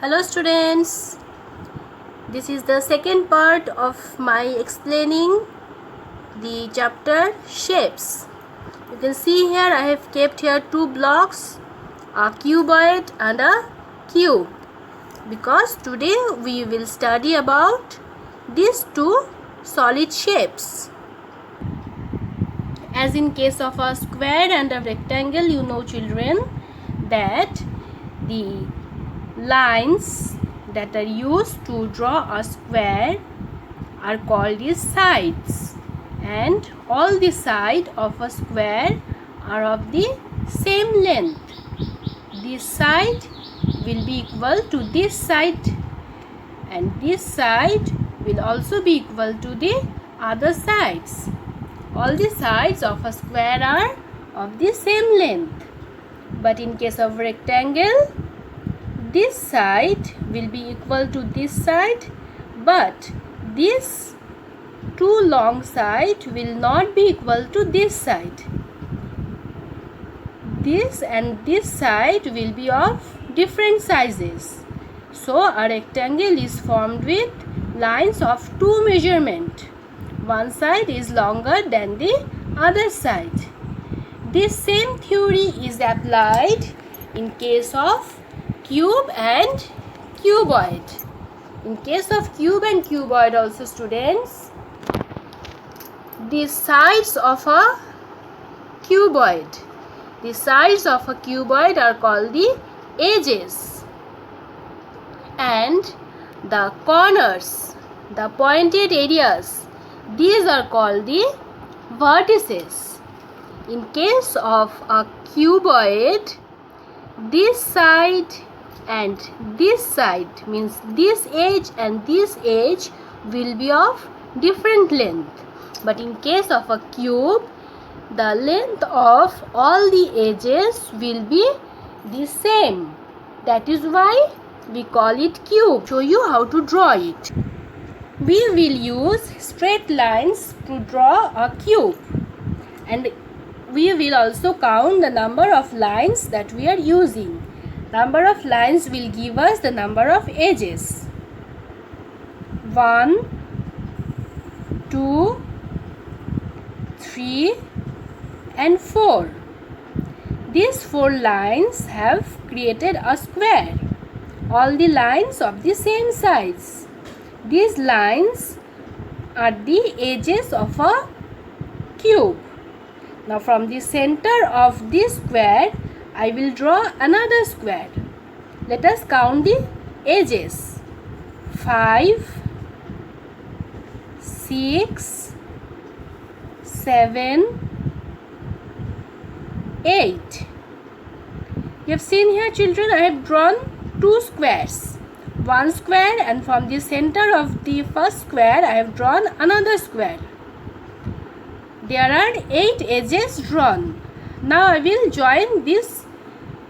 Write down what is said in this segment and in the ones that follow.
Hello students, this is the second part of my explaining the chapter shapes. You can see here I have kept here two blocks, a cuboid and a cube, because today we will study about these two solid shapes. As in case of a square and a rectangle, you know children that the lines that are used to draw a square are called the sides, and all the sides of a square are of the same length. This side will be equal to this side, and this side will also be equal to the other sides. All the sides of a square are of the same length, but in case of rectangle, this side will be equal to this side, but this two long side will not be equal to this side. This and this side will be of different sizes. So a rectangle is formed with lines of two measurement. One side is longer than the other side. This same theory is applied in case of cube and cuboid. In case of cube and cuboid also, students, the sides of a cuboid are called the edges, and the corners, the pointed areas, these are called the vertices. In case of a cuboid, this side and this side, means this edge and this edge, will be of different length. But in case of a cube, the length of all the edges will be the same. That is why we call it cube. Show you how to draw it. We will use straight lines to draw a cube, and we will also count the number of lines that we are using. Number of lines will give us the number of edges. 1, 2, 3 and 4. These 4 lines have created a square. All the lines of the same size. These lines are the edges of a cube. Now from the center of this square, I will draw another square. Let us count the edges. 5, 6, 7, 8. You have seen here, children, I have drawn two squares. One square, and from the center of the first square, I have drawn another square. There are 8 edges drawn. Now I will join these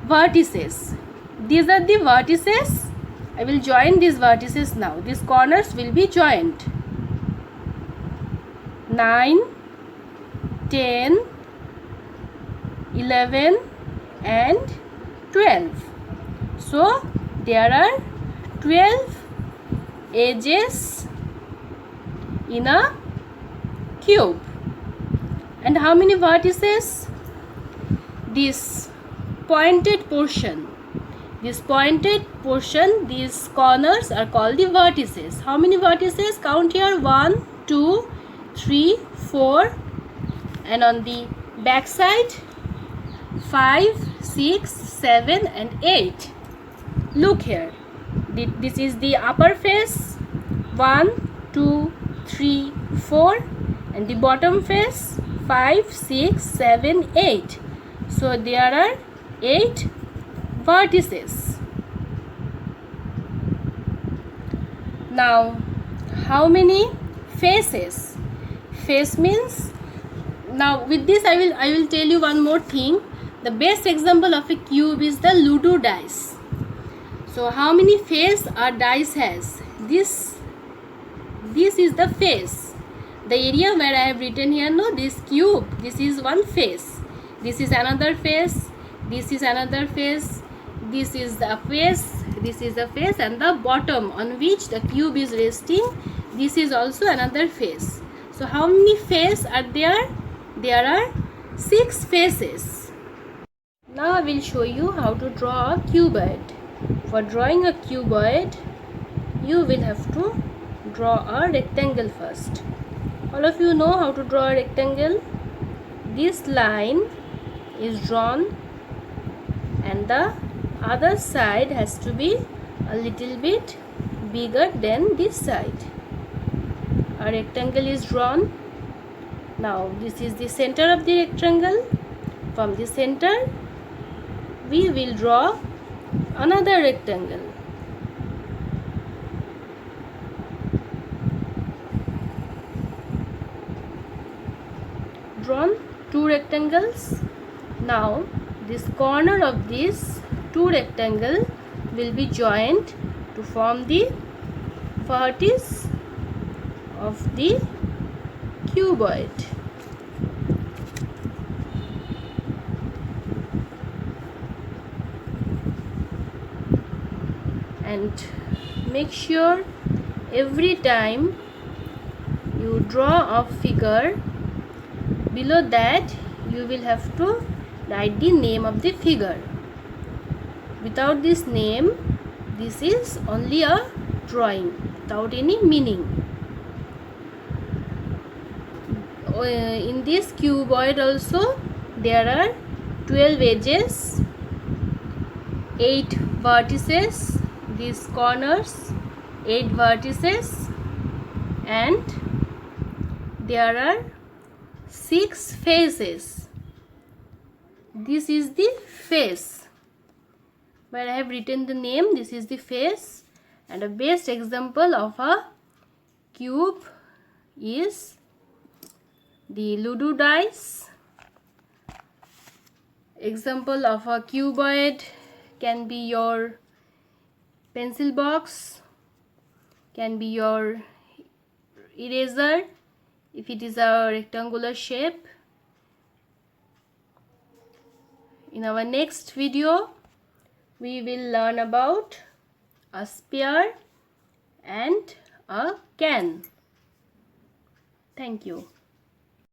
vertices. These are the vertices. I will join these vertices now. These corners will be joined. 9, 10, 11 and 12. So there are 12 edges in a cube. And how many vertices? This pointed portion, these corners are called the vertices. How many vertices? Count here. 1, 2, 3, 4, and on the back side 5, 6, 7 and 8. Look here. This is the upper face. 1, 2, 3, 4, and the bottom face 5, 6, 7, 8. So there are 8 vertices. Now, how many faces? Face means, now with this I will tell you one more thing. The best example of a cube is the Ludo dice. So how many face a dice has? This is the face. The area where I have written here, no, this cube, this is one face. This is another face. This is another face. This is the face. This is the face, and the bottom on which the cube is resting, this is also another face. So how many faces are there? There are 6 faces. Now I will show you how to draw a cuboid. For drawing a cuboid, you will have to draw a rectangle first. All of you know how to draw a rectangle. This line is drawn and the other side has to be a little bit bigger than this side. A rectangle is drawn. Now this is the center of the rectangle. From the center we will draw another rectangle. Drawn 2 rectangles. Now this corner of these 2 rectangles will be joined to form the vertex of the cuboid. And make sure every time you draw a figure, below that you will have to write the name of the figure. Without this name, this is only a drawing without any meaning. In this cuboid also there are 12 edges, 8 vertices, these corners, 8 vertices, and there are 6 faces. This is the face where I have written the name. This is the face, and a best example of a cube is the Ludo dice. Example of a cuboid can be your pencil box, can be your eraser if it is a rectangular shape. In our next video, we will learn about a sphere and a can. Thank you.